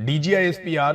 DGISPR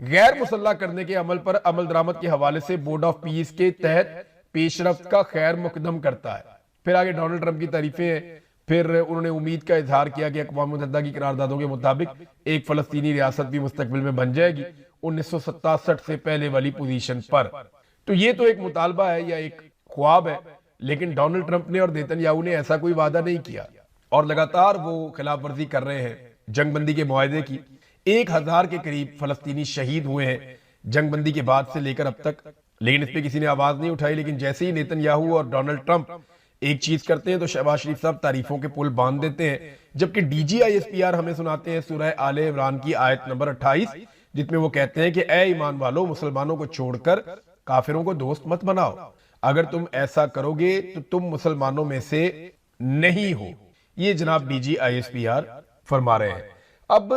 غیر مسلح کرنے کے عمل پر عمل درآمد کے حوالے سے بورڈ آف پیس کے تحت پیش رفت کا خیر مقدم کرتا ہے۔ پھر آگے ڈونلڈ ٹرمپ کی تعریفیں ہیں، پھر انہوں نے امید کا اظہار کیا کہ اقوام متحدہ کی قراردادوں کے مطابق ایک فلسطینی ریاست بھی مستقبل میں بن جائے گی 1967 سے پہلے والی پوزیشن پر۔ تو یہ تو ایک مطالبہ ہے یا ایک خواب ہے، لیکن ڈونلڈ ٹرمپ نے اور نیتن یاہو نے ایسا کوئی وعدہ نہیں کیا، اور لگاتار وہ خلاف ورزی کر رہے ہیں جنگ بندی کے معاہدے کی۔ 1000 کے قریب فلسطینی شہید ہوئے ہیں جنگ بندی کے بعد سے لے کر اب تک، لیکن اس پہ کسی نے آواز نہیں اٹھائی۔ لیکن جیسے ہی نیتن یاہو اور ڈونلڈ ٹرمپ ایک چیز کرتے ہیں تو شہباز شریف صاحب تعریفوں کے پل باندھ دیتے ہیں، جبکہ D G I S P R ہمیں سناتے ہیں سورہ آل عمران کی آیت نمبر 28، جس میں وہ کہتے ہیں کہ اے ایمان والو، مسلمانوں کو چھوڑ کر کافروں کو دوست مت بناؤ، اگر تم ایسا کرو گے تو تم مسلمانوں میں سے نہیں ہو۔ یہ جناب D G I S P R فرما رہے ہیں۔ اب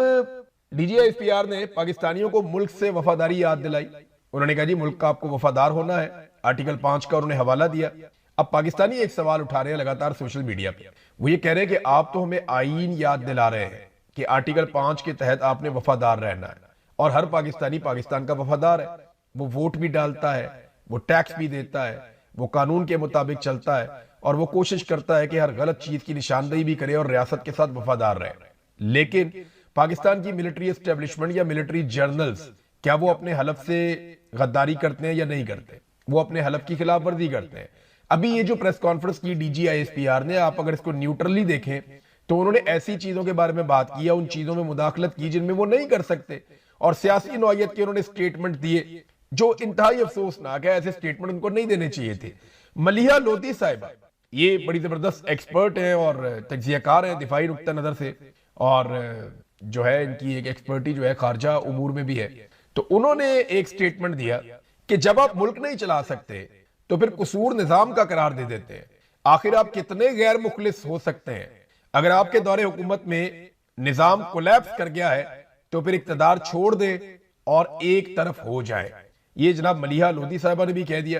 D G I S P R نے پاکستانیوں کو ملک سے وفاداری یاد دلائی۔ انہوں نے کہا جی ملک کا آپ کو وفادار ہونا ہے، آرٹیکل 5 کا انہوں نے حوالہ دیا۔ اب پاکستانی ایک سوال اٹھا رہے ہیں لگاتار سوشل میڈیا پہ، وہ یہ کہہ رہے ہیں کہ آپ تو ہمیں آئین یاد دلا رہے ہیں کہ آرٹیکل 5 کے تحت آپ نے وفادار رہنا ہے، اور ہر پاکستانی پاکستان کا وفادار ہے، وہ ووٹ بھی ڈالتا ہے، وہ ٹیکس بھی دیتا ہے، وہ قانون کے مطابق چلتا ہے، اور وہ کوشش کرتا ہے کہ ہر غلط چیز کی نشاندہی بھی کرے اور ریاست کے ساتھ وفادار رہے۔ لیکن پاکستان کی ملٹری اسٹیبلشمنٹ یا ملٹری جرنلز، کیا وہ اپنے حلف سے غداری کرتے ہیں یا نہیں کرتے؟ وہ اپنے حلف کی خلاف ورزی کرتے ہیں۔ ابھی یہ جو پریس کانفرنس کی D G I S P R نے، آپ اگر اس کو نیوٹرلی دیکھیں تو انہوں نے ایسی چیزوں کے بارے میں بات کی، ان چیزوں میں مداخلت کی جن میں وہ نہیں کر سکتے، اور سیاسی نوعیت کے انہوں نے سٹیٹمنٹ دیے جو انتہائی افسوسناک ہے۔ ایسے سٹیٹمنٹ ان کو نہیں دینے چاہیے تھے۔ ملیحہ لودھی صاحبہ یہ بڑی زبردست ایکسپرٹ ہیں اور تجزیہ کار ہیں دفاعی نقطہ نظر سے، اور جو ہے ان کی ایک ایکسپرٹی جو ہے خارجہ امور میں بھی ہے۔ تو انہوں نے ایک سٹیٹمنٹ دیا کہ جب آپ ملک نہیں چلا سکتے تو پھر قصور نظام کا قرار دے دیتے ہیں۔ آخر آپ کتنے غیر مخلص ہو سکتے ہیں؟ اگر آپ کے دور حکومت میں نظام کولیپس کر گیا ہے تو پھر اقتدار چھوڑ دیں اور ایک طرف ہو جائیں۔ یہ جناب ملیحہ لودھی صاحبہ نے بھی کہہ دیا۔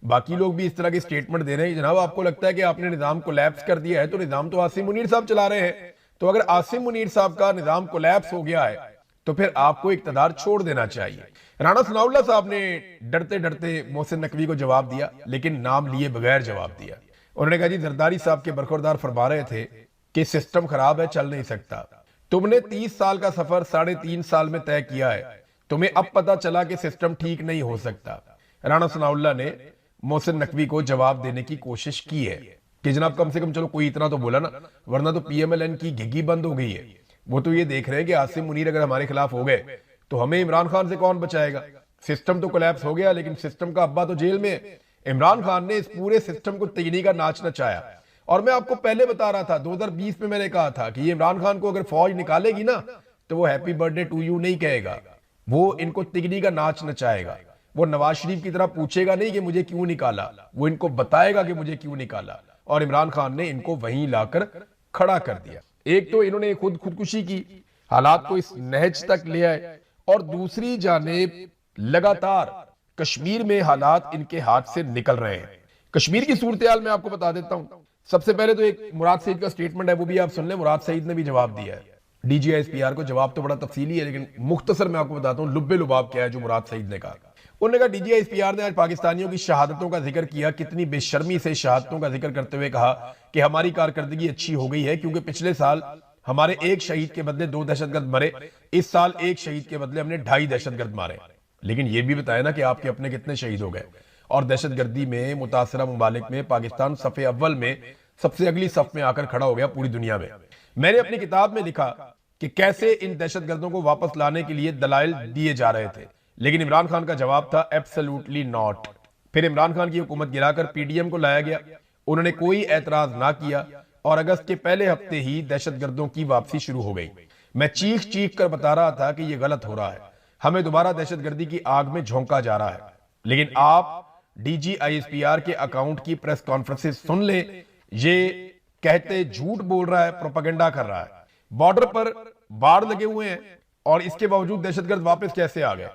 باقی لوگ بھی اس طرح کے سٹیٹمنٹ دے رہے ہیں۔ جناب آپ کو لگتا ہے کہ آپ نے نظام کولیپس کر دیا ہے تو نظام تو عاصم منیر صاحب چلا رہے ہیں، تو اگر عاصم منیر صاحب کا نظام کولیپس ہو گیا ہے تو پھر آپ کو اقتدار چھوڑ دینا چاہیے۔ رانا ثناء اللہ صاحب نے ڈرتے ڈرتے محسن نقوی کو جواب دیا، لیکن نام لیے بغیر جواب دیا۔ انہوں نے کہا جی زرداری صاحب کے برخوردار فرما رہے تھے کہ سسٹم خراب ہے، چل نہیں سکتا۔ تم نے 30 سال کا سفر 3.5 سال میں طے کیا ہے، تمہیں اب پتا چلا کہ سسٹم ٹھیک نہیں ہو سکتا۔ رانا ثناء اللہ نے محسن نقوی کو جواب دینے کی کوشش کی ہے کہ جناب کم سے کم چلو کوئی اتنا تو بولا نا، ورنہ تو پی ایم ایل این کی گھگی بند ہو گئی ہے۔ وہ تو یہ دیکھ رہے ہیں کہ عاصم منیر اگر ہمارے خلاف ہو گئے تو ہمیں عمران خان سے کون بچائے گا؟ سسٹم تو کولیپس ہو گیا، لیکن سسٹم کا ابا تو جیل میں ہے۔ عمران خان نے اس پورے سسٹم کو تیگنی کا ناچ نچایا، اور میں آپ کو پہلے بتا رہا تھا 2020 میں نے کہا تھا کہ یہ عمران خان کو اگر فوج نکالے گی نا تو وہ happy birthday to you نہیں کہے گا، وہ ان کو تیگنی کا ناچ نچائے گا۔ وہ نواز شریف کی طرح پوچھے گا نہیں کہ مجھے کیوں نکالا، وہ ان کو بتائے گا کہ مجھے کیوں نکالا، اور عمران خان نے ان کو وہیں لا کر کھڑا کر دیا۔ ایک تو انہوں نے خودکشی کی، حالات کو اس نہج تک لے آئے، اور دوسری جانب لگاتار کشمیر میں حالات ان کے ہاتھ سے نکل رہے ہیں۔ کشمیر کی صورتحال میں آپ کو بتا دیتا ہوں۔ سب سے پہلے تو ایک مراد سعید کا سٹیٹمنٹ ہے، وہ بھی آپ سن لیں۔ مراد سعید نے بھی جواب دیا ہے D G I S P R کو۔ جواب تو بڑا تفصیلی ہے، لیکن مختصر میں آپ کو بتاتا ہوں لب لباب کیا ہے جو مراد سعید نے کہا۔ انہوں نے کہا D G I S P R نے آج پاکستانیوں کی شہادتوں کا ذکر کیا، کتنی بے شرمی سے شہادتوں کا ذکر کرتے ہوئے کہا کہ ہماری کارکردگی اچھی ہو گئی ہے، کیونکہ پچھلے سال ہمارے ایک شہید کے بدلے 2 دہشت گرد مرے، اس سال ایک شہید کے بدلے ہم نے 2.5 دہشت گرد مارے۔ لیکن یہ بھی بتایا نا کہ آپ کے اپنے کتنے شہید ہو گئے، اور دہشت گردی میں متاثرہ ممالک میں پاکستان صف اول میں سب سے اگلی صف میں آ کر کھڑا ہو گیا پوری دنیا میں۔ میں نے اپنی کتاب میں لکھا کہ کیسے ان دہشت گردوں کو واپس لانے کے لیے دلائل دیے جا رہے تھے، لیکن عمران خان کا جواب تھا ایبسلیوٹلی ناٹ۔ پھر عمران خان کی حکومت گرا کر پی ڈی ایم کو لایا گیا، انہوں نے کوئی اعتراض نہ کیا، اور اگست کے پہلے ہفتے ہی دہشت گردوں کی واپسی شروع ہو گئی۔ میں چیخ چیخ کر بتا رہا تھا کہ یہ غلط ہو رہا ہے، ہمیں دوبارہ دہشت گردی کی آگ میں جھونکا جا رہا ہے۔ لیکن آپ D G I S P R کے اکاؤنٹ کی پریس کانفرنسز سن لیں، یہ کہتے جھوٹ بول رہا ہے، پروپیگنڈا کر رہا ہے۔ بارڈر پر باڑ لگے ہوئے ہیں اور اس کے باوجود دہشت گرد واپس کیسے آ گئے؟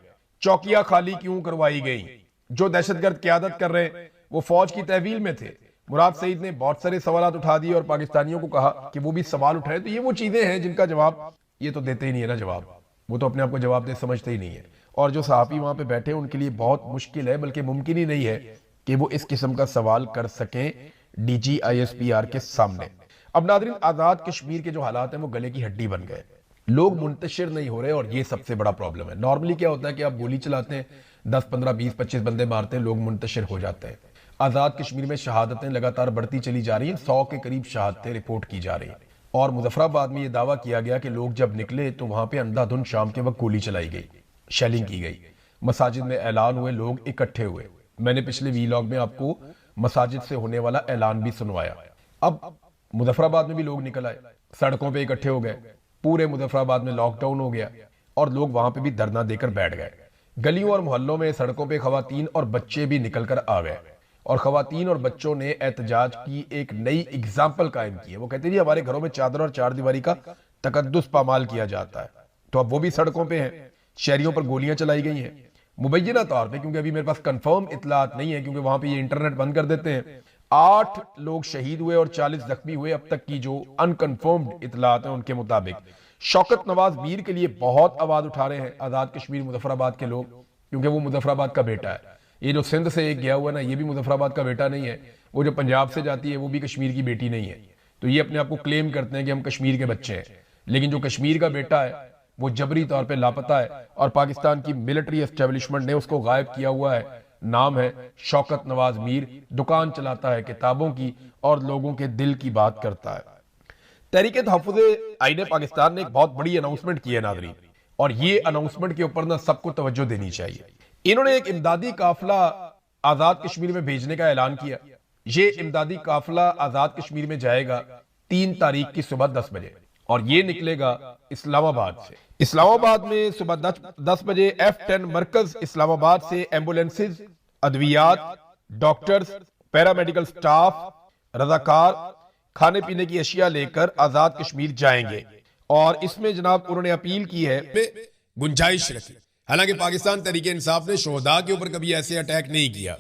چوکیاں خالی کیوں کروائی گئیں؟ جو دہشت گرد قیادت کر رہے ہیں وہ فوج کی تحویل میں تھے۔ مراد سعید نے بہت سارے سوالات اٹھا دیے اور پاکستانیوں کو کہا کہ وہ بھی سوال اٹھائیں۔ تو یہ وہ چیزیں ہیں جن کا جواب یہ تو دیتے ہی نہیں ہے نا، جواب وہ تو اپنے آپ کو جواب دے سمجھتے ہی نہیں ہے۔ اور جو صحافی وہاں پہ بیٹھے ان کے لیے بہت مشکل ہے بلکہ ممکن ہی نہیں ہے کہ وہ اس قسم کا سوال کر سکیں D G I S P R کے سامنے۔ اب ناظرین، آزاد کشمیر کے جو حالات ہیں وہ گلے کی ہڈی بن گئے، لوگ منتشر نہیں ہو رہے، اور یہ سب سے بڑا پرابلم ہے۔ نارملی کیا ہوتا ہے کہ آپ گولی چلاتے ہیں، 10 15 20 25 بندے مارتے ہیں، لوگ منتشر ہو جاتے ہیں۔ آزاد کشمیر میں شہادتیں لگاتار بڑھتی چلی جا رہی ہیں، 100 کے قریب شہادتیں رپورٹ کی جا رہی ہیں، اور مظفر آباد میں یہ دعویٰ کیا گیا کہ لوگ جب نکلے تو وہاں پہ اندھا دھند شام کے وقت گولی چلائی گئی، شیلنگ کی گئی، مساجد میں اعلان ہوئے، لوگ اکٹھے ہوئے۔ میں نے پچھلے ویلاگ میں آپ کو مساجد سے ہونے والا اعلان بھی سنوایا۔ اب مظفر آباد میں بھی لوگ نکل آئے، سڑکوں پہ اکٹھے ہو گئے، پورے مظفر آباد میں لاک ڈاؤن ہو گیا، اور لوگ وہاں پہ بھی دھرنا دے کر بیٹھ گئے۔ گلیوں اور محلوں میں سڑکوں پہ خواتین اور بچے بھی نکل کر آ گئے، اور خواتین اور بچوں نے احتجاج کی ایک نئی اگزامپل قائم کی ہے۔ وہ کہتے ہیں جی ہمارے گھروں میں چادر اور چار دیواری کا تقدس پامال کیا جاتا ہے، تو اب وہ بھی سڑکوں پہ ہیں، شہریوں پر گولیاں چلائی گئی ہیں مبینہ طور پہ، کیونکہ ابھی میرے پاس کنفرم اطلاعات نہیں ہے کیونکہ وہاں پہ یہ انٹرنیٹ بند کر دیتے ہیں۔ 8 لوگ شہید ہوئے اور 40 زخمی ہوئے اب تک کی جو انکنفرمڈ اطلاعات ہیں ان کے مطابق۔ شوکت نواز میر کے لیے بہت آواز اٹھا رہے ہیں آزاد کشمیر مظفر آباد کے لوگ، کیونکہ وہ مظفر آباد کا بیٹا ہے۔ یہ جو سندھ سے ایک گیا ہوا ہے نا، یہ بھی مظفر آباد کا بیٹا نہیں ہے، وہ جو پنجاب سے جاتی ہے وہ بھی کشمیر کی بیٹی نہیں ہے۔ تو یہ اپنے آپ کو کلیم کرتے ہیں کہ ہم کشمیر کے بچے ہیں، لیکن جو کشمیر کا بیٹا ہے وہ جبری طور پہ لاپتہ ہے، اور پاکستان کی ملٹری اسٹیبلشمنٹ نے اس کو غائب کیا ہوا ہے۔ نام ہے شوکت نواز میر، دکان چلاتا ہے کتابوں کی اور لوگوں کے دل کی بات کرتا ہے۔ تحریک تحفظ آئین پاکستان نے ایک بہت بڑی اناؤنسمنٹ کی ہے ناظرین، اور یہ اناؤنسمنٹ کے اوپر سب کو توجہ دینی چاہیے۔ انہوں نے ایک امدادی قافلہ آزاد کشمیر میں بھیجنے کا اعلان کیا۔ یہ امدادی قافلہ آزاد کشمیر میں جائے گا 3 تاریخ کی صبح 10 بجے، اور یہ نکلے گا اسلام آباد سے۔ اسلام آباد میں صبح 10 بجے F10 مرکز اسلام آباد سے ایمبولینسز، ادویات، ڈاکٹرز، پیرامیڈیکل سٹاف، رضاکار کھانے پینے کی اشیاء لے کر آزاد کشمیر جائیں گے، اور اس میں جناب انہوں نے اپیل کی ہے گنجائش رکھی۔ حالانکہ پاکستان تحریک انصاف نے شہداء کے اوپر کبھی ایسے اٹیک نہیں کیا،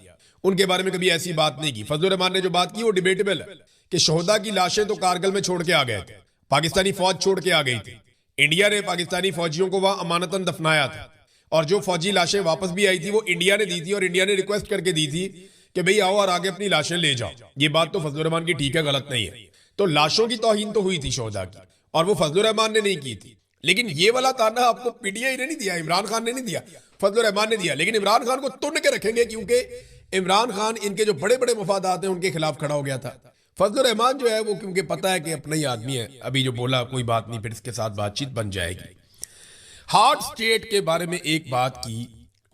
ان کے بارے میں کبھی ایسی بات نہیں کی۔ فضل الرحمان نے جو بات کی وہ ڈیبیٹیبل ہے کہ شہداء کی لاشیں تو کارگل میں چھوڑ کے آ گئے تھے، پاکستانی فوج چھوڑ کے آ گئی تھی، انڈیا نے پاکستانی فوجیوں کو وہاں امانتاً دفنایا تھا، اور جو فوجی لاشیں واپس بھی آئی تھی وہ انڈیا نے دی تھی، اور انڈیا نے ریکویسٹ کر کے دی تھی کہ بھئی آؤ اور آگے اپنی لاشیں لے جاؤ۔ یہ بات تو فضل الرحمان کی ٹھیک ہے، غلط نہیں ہے۔ تو لاشوں کی توہین تو ہوئی تھی شہداء کی، اور وہ فضل الرحمان نے نہیں کی تھی۔ لیکن یہ والا تانا آپ کو پی ٹی آئی نے نہیں دیا، عمران خان نے نہیں دیا، فضل الرحمان نے دیا۔ لیکن عمران خان کو تن کے رکھیں گے، کیونکہ عمران خان ان کے جو بڑے بڑے مفادات ہیں ان کے خلاف کھڑا ہو گیا تھا۔ فضل الرحمان جو ہے وہ کیونکہ پتا ہے کہ اپنا ہی آدمی ہے، ابھی جو بولا کوئی بات نہیں، پھر اس کے ساتھ بات چیت بن جائے گی۔ ہارٹ سٹیٹ کے بارے میں ایک بات کی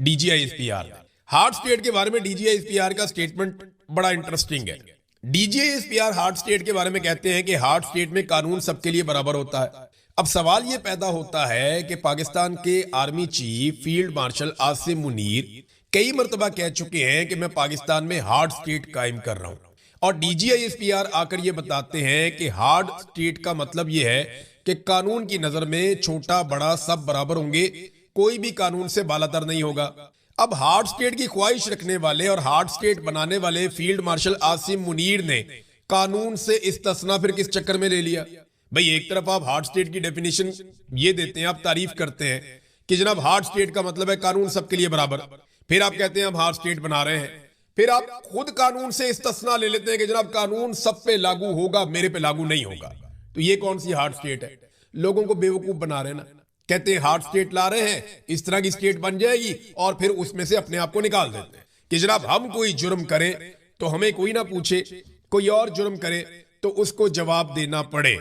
D G I S P R نے۔ ہارٹ سٹیٹ کے بارے میں D G I S P R کا سٹیٹمنٹ بڑا انٹرسٹنگ ہے۔ D G I S P R hard state کے بارے میں کہتے ہیں کہ ہارٹ سٹیٹ میں قانون سب کے لیے برابر ہوتا ہے۔ اب سوال یہ پیدا ہوتا ہے کہ پاکستان کے army chief field marshal Asim Munir کئی مرتبہ کہہ چکے ہیں کہ میں پاکستان میں ہارڈ سٹیٹ قائم کر رہا ہوں، اور D G I S P R آ کر یہ بتاتے ہیں کہ ہارڈ سٹیٹ کا مطلب یہ ہے کہ قانون کی نظر میں چھوٹا بڑا سب برابر ہوں گے، کوئی بھی قانون سے بالاتر نہیں ہوگا۔ اب ہارڈ سٹیٹ کی خواہش رکھنے والے اور ہارڈ سٹیٹ بنانے والے فیلڈ مارشل عاصم منیر نے قانون سے استثنا پھر کس چکر میں لے لیا؟ بھئی ایک طرف آپ ہارڈ سٹیٹ کی ڈیفینیشن یہ دیتے ہیں، آپ تعریف کرتے ہیں کہ جناب ہارڈ سٹیٹ کا مطلب ہے قانون سب کے لیے برابر، پھر آپ کہتے ہیں ہم ہارڈ سٹیٹ بنا رہے ہیں، پھر آپ خود قانون سے استثنا لے لیتے ہیں کہ جناب قانون سب پہ لاگو ہوگا، میرے پہ لاگو نہیں ہوگا۔ تو یہ کون سی ہارڈ سٹیٹ ہے؟ لوگوں کو بیوقوف بنا رہے ہیں نا، کہتے ہیں ہارڈ سٹیٹ لا رہے ہیں، اس طرح کی سٹیٹ بن جائے گی، اور پھر اس میں سے اپنے آپ کو نکال دیتے ہیں کہ جناب ہم کوئی جرم کریں تو ہمیں کوئی نہ پوچھے، کوئی اور جرم کرے تو اس کو جواب دینا پڑے۔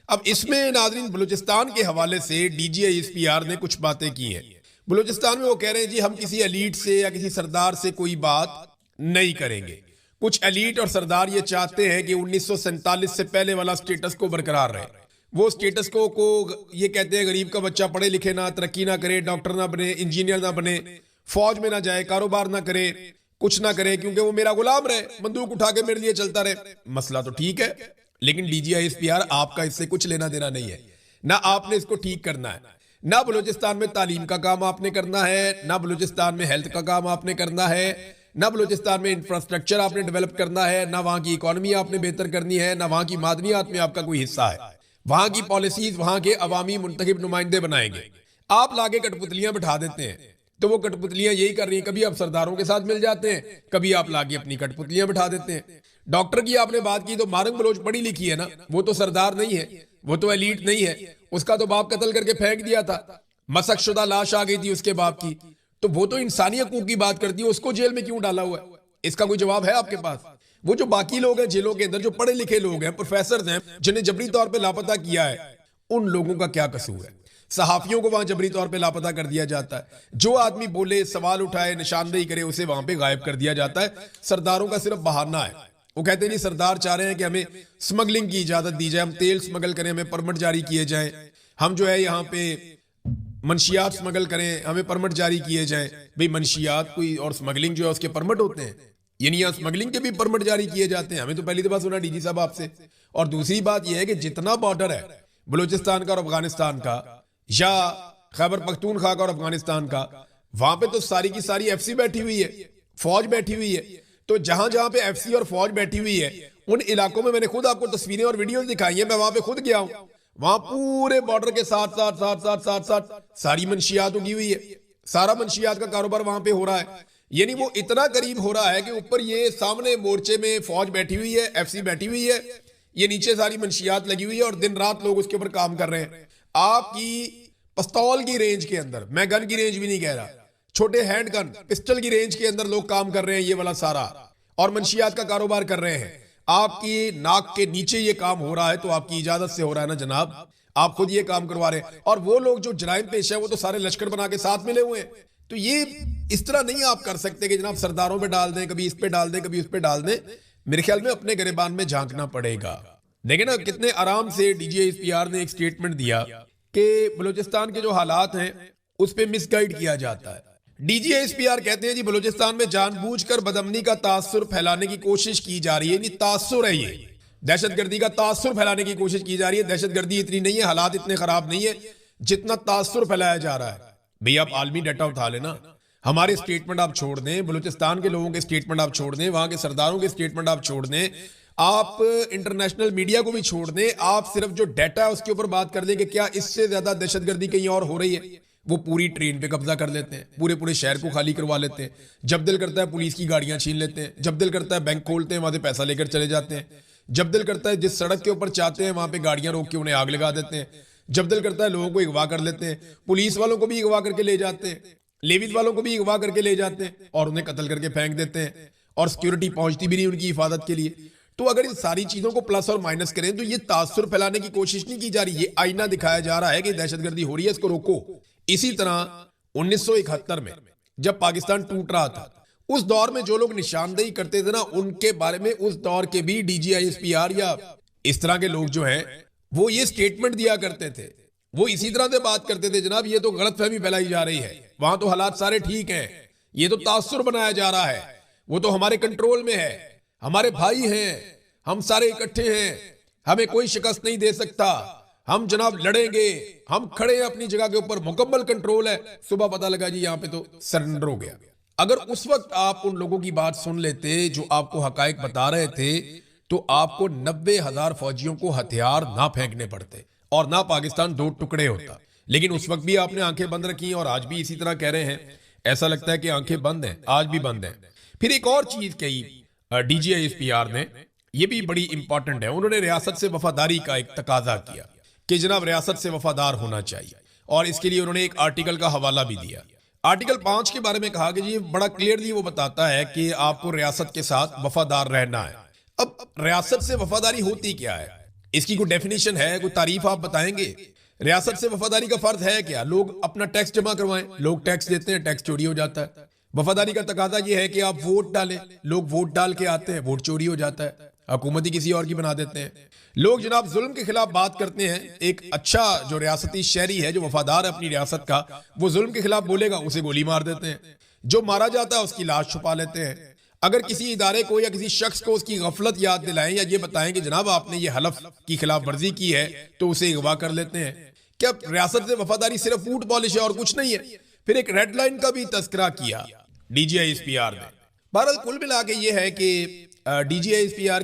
اب اس میں ناظرین بلوچستان کے حوالے سے D G I S P R نے کچھ باتیں کی ہیں۔ بلوچستان میں وہ کہہ رہے ہیں جی ہم کسی ایلیٹ سے یا کسی سردار سے کوئی بات نہیں کریں گے۔ کچھ ایلیٹ اور سردار یہ چاہتے ہیں کہ 1947 سے پہلے والا سٹیٹس کو برقرار رہے، وہ سٹیٹس کو یہ کہتے ہیں غریب کا بچہ پڑھے لکھے نہ، ترقی نہ کرے، ڈاکٹر نہ بنے، انجینئر نہ بنے، فوج میں نہ جائے، کاروبار نہ کرے، کچھ نہ کرے، کیونکہ وہ میرا غلام رہے، بندوق اٹھا کے میرے لیے چلتا رہے۔ مسئلہ تو ٹھیک ہے، لیکن D G I S P R آپ کا اس سے کچھ لینا دینا نہیں ہے، نہ آپ نے اس کو ٹھیک کرنا ہے، نہ بلوچستان میں تعلیم کا کام آپ نے کرنا ہے، نہ بلوچستان میں ہیلتھ کا کام آپ نے کرنا ہے، نہ بلوچستان میں انفراسٹرکچر آپ نے ڈیولپ کرنا ہے، نہ وہاں کی اکانومی آپ نے بہتر کرنی ہے، نہ وہاں کی معدنیات میں آپ کا کوئی حصہ ہے۔ وہاں کی پالیسیز وہاں کے عوامی منتخب نمائندے بنائیں گے، آپ لاگے کٹ پتلیاں بٹھا دیتے ہیں۔ تو وہ کٹپتلیاں یہی کر رہی ہیں، کبھی آپ سرداروں کے ساتھ مل جاتے ہیں، کبھی آپ لاگے اپنی کٹپتلیاں بٹھا دیتے ہیں۔ ڈاکٹر کی آپ نے بات کی تو مارنگ بلوچ پڑھی لکھی ہے نا، وہ تو سردار نہیں ہے، وہ تو ایلیٹ نہیں ہے، اس کا تو باپ قتل کر کے پھینک دیا تھا، مسخ شدہ لاش آ گئی تھی اس کے باپ کی، تو وہ تو انسانی حقوق کی بات کرتی ہے، اس کو جیل میں کیوں ڈالا ہوا ہے؟ اس کا کوئی جواب ہے آپ کے پاس؟ وہ جو باقی لوگ ہیں جیلوں کے اندر، جو پڑھے لکھے لوگ ہیں، پروفیسرز ہیں، جنہیں جبری طور پہ لاپتہ کیا ہے، ان لوگوں کا کیا قصور ہے؟ صحافیوں کو وہاں جبری طور پہ لاپتہ کر دیا جاتا ہے، جو آدمی بولے، سوال اٹھائے، نشاندہی کرے، اسے وہاں پہ غائب کر دیا جاتا ہے۔ سرداروں کا صرف بہانہ ہے، وہ کہتے ہیں نہیں سردار چاہ رہے ہیں کہ ہمیں سمگلنگ کی اجازت دی جائے، ہم تیل سمگل کریں، ہمیں پرمٹ جاری کیے جائیں، ہم جو ہے یہاں پہ منشیات سمگل کریں، ہمیں پرمٹ جاری کیے جائیں۔ بھئی منشیات کوئی اور سمگلنگ جو ہے اس کے پرمٹ ہوتے ہیں، یعنی یہاں سمگلنگ کے بھی پرمٹ جاری کیے جاتے ہیں؟ ہمیں تو پہلی دفعہ سنا ڈی جی صاحب آپ سے۔ اور دوسری بات یہ ہے کہ جتنا بارڈر ہے بلوچستان کا اور افغانستان کا، یا خیبر پختونخوا کا اور افغانستان کا، وہاں پہ تو ساری کی ساری ایف سی بیٹھی ہوئی ہے، فوج بیٹھی ہوئی ہے۔ تو جہاں جہاں پہ ایف سی اور فوج بیٹھی ہوئی ہے، ان علاقوں میں نے خود آپ کو تصویریں اور ویڈیوز دکھائی ہیں، میں وہاں پہ خود گیا ہوں، وہاں پورے بارڈر کے ساتھ ساری منشیات اگی ہوئی ہے، سارا منشیات کا کاروبار وہاں پہ ہو رہا ہے۔ یعنی وہ اتنا قریب ہو رہا ہے کہ اوپر یہ سامنے مورچے میں فوج بیٹھی ہوئی ہے، ایف سی بیٹھی ہوئی ہے، یہ نیچے ساری منشیات لگی ہوئی ہے، اور دن رات لوگ اس کے اوپر کام کر رہے ہیں۔ آپ کی پستول کی رینج کے اندر، میں گن کی رینج بھی نہیں کہہ رہا، چھوٹے ہینڈ گن پسٹل کی رینج کے اندر لوگ کام کر رہے ہیں، یہ والا سارا، اور منشیات کا کاروبار کر رہے ہیں۔ آپ کی ناک کے نیچے یہ کام ہو رہا ہے تو آپ کی اجازت سے ہو رہا ہے نا جناب، آپ خود یہ کام کروا رہے ہیں۔ اور وہ لوگ جو جرائم پیش ہے وہ تو سارے لشکر بنا کے ساتھ ملے ہوئے ہیں۔ تو یہ اس طرح نہیں آپ کر سکتے کہ جناب سرداروں پہ ڈال دیں، کبھی اس پہ ڈال دیں، کبھی اس پہ ڈال دیں۔ میرے خیال میں اپنے گریبان میں جھانکنا پڑے گا۔ دیکھیں نا کتنے آرام سے D G S P R نے ایک سٹیٹمنٹ دیا کہ بلوچستان کے جو حالات ہیں اس پہ مس گائیڈ کیا جاتا ہے۔ D G S P R کہتے ہیں جی بلوچستان میں جان بوجھ کر بدامنی کا تاثر پھیلانے کی کوشش کی جا رہی ہے، یعنی تاثر ہے، یہ دہشت گردی کا تاثر پھیلانے کی کوشش کی جا رہی ہے۔ دہشت گردی اتنی نہیں ہے، حالات اتنے خراب نہیں ہے جتنا تاثر پھیلایا جا رہا ہے۔ بھئی آپ عالمی ڈیٹا اٹھا لینا، ہمارے سٹیٹمنٹ آپ چھوڑ دیں، بلوچستان کے لوگوں کے سٹیٹمنٹ آپ چھوڑ دیں، وہاں کے سرداروں کے سٹیٹمنٹ آپ چھوڑ دیں، آپ انٹرنیشنل میڈیا کو بھی چھوڑ دیں، آپ صرف جو ڈیٹا ہے اس کے اوپر بات کر دیں کہ کیا اس سے زیادہ دہشت گردی کہیں اور ہو رہی ہے۔ وہ پوری ٹرین پہ قبضہ کر لیتے ہیں، پورے شہر کو خالی کروا لیتے ہیں، جب دل کرتا ہے پولیس کی گاڑیاں چھین لیتے ہیں، جب دل کرتا ہے بینک کھولتے ہیں، وہاں سے پیسہ لے کر چلے جاتے ہیں، جب دل کرتا ہے جس سڑک کے اوپر چاہتے ہیں وہاں پہ گاڑیاں روک کے انہیں آگ لگا دیتے ہیں، جب دل کرتا ہے لوگوں کو اغوا کر لیتے ہیں، پولیس والوں کو بھی اغوا کر کے لے جاتے ہیں، لیویز والوں کو بھی اغوا کر کے لے جاتے ہیں اور انہیں قتل کر کے پھینک دیتے ہیں، اور سیکیورٹی پہنچتی بھی نہیں ان کی حفاظت کے لیے۔ تو اگر ان ساری چیزوں کو پلس اور مائنس کریں تو یہ تاثر پھیلانے کی کوشش نہیں کی جا رہی، یہ آئینہ دکھایا جا رہا ہے کہ دہشت گردی ہو رہی ہے، اس کو روکو۔ اسی طرح 1971 میں جب پاکستان ٹوٹ رہا تھا، اس دور میں جو لوگ نشاندہی کرتے تھے نا، ان کے بارے میں اس دور کے بھی D G I S P R یا اس طرح کے لوگ جو ہیں وہ یہ سٹیٹمنٹ دیا کرتے تھے، وہ اسی طرح سے بات کرتے تھے، جناب یہ تو غلط فہمی پھیلائی جا رہی ہے، وہاں تو حالات سارے ٹھیک ہیں، یہ تو تاثر بنایا جا رہا ہے، وہ تو ہمارے کنٹرول میں ہے، ہمارے بھائی ہیں، ہم سارے اکٹھے ہیں، ہمیں کوئی شکست نہیں دے سکتا، ہم جناب لڑیں گے، ہم کھڑے ہیں اپنی جگہ کے اوپر، مکمل کنٹرول ہے۔ صبح پتہ لگا جی یہاں پہ تو سرنڈر ہو گیا۔ اگر اس وقت آپ ان لوگوں کی بات سن لیتے جو آپ کو حقائق بتا رہے تھے تو آپ کو 90,000 فوجیوں کو ہتھیار نہ پھینکنے پڑتے اور نہ پاکستان دو ٹکڑے ہوتا۔ لیکن اس وقت بھی آپ نے آنکھیں بند رکھی ہیں اور آج بھی اسی طرح کہہ رہے ہیں، ایسا لگتا ہے کہ آنکھیں بند ہیں، آج بھی بند ہیں۔ پھر ایک اور چیز کہی D G I S P R نے، یہ بھی بڑی امپورٹنٹ ہے، انہوں نے ریاست سے وفاداری کا ایک تقاضا کیا کہ جناب ریاست سے وفادار ہونا چاہیے، اور اس کے لیے انہوں نے ایک آرٹیکل کا حوالہ بھی دیا۔ آرٹیکل 5 کے بارے میں کہا کہ جی بڑا کلیئرلی وہ بتاتا ہے کہ آپ کو ریاست کے ساتھ وفادار رہنا ہے۔ اب ریاست سے وفاداری ہوتی کیا ہے؟ اس کی کوئی ڈیفینیشن ہے، کوئی تعریف آپ بتائیں گے؟ ریاست سے وفاداری کا فرض ہے کیا؟ لوگ اپنا ٹیکس جمع کروائیں، لوگ ٹیکس دیتے ہیں، ٹیکس چوری ہو جاتا ہے۔ وفاداری کا تقاضا یہ ہے کہ آپ ووٹ ڈالیں، لوگ ووٹ ڈال کے آتے ہیں، ووٹ چوری ہو جاتا ہے، حکومت ہی کسی اور کی بنا دیتے ہیں۔ لوگ جناب ظلم کے خلاف بات کرتے ہیں، ایک اچھا جو ریاستی شہری ہے جو وفادار ہے اپنی ریاست کا، وہ ظلم کے خلاف بولے گا، اسے گولی مار دیتے ہیں، جو مارا جاتا ہے اس کی لاش چھپا لیتے ہیں۔ اگر کسی ادارے کو یا کسی شخص کو اس کی غفلت یاد دلائیں یا یہ بتائیں کہ جناب آپ نے یہ حلف کی خلاف ورزی کی ہے تو اسے اغوا کر لیتے ہیں۔ کیا ریاست سے وفاداری صرف فوٹ پالش ہے اور کچھ نہیں ہے؟ پھر ایک ریڈ لائن کا بھی تذکرہ کیا D G I S P R نے۔ بہرحال کل ملا کے یہ ہے کہ D G I S P are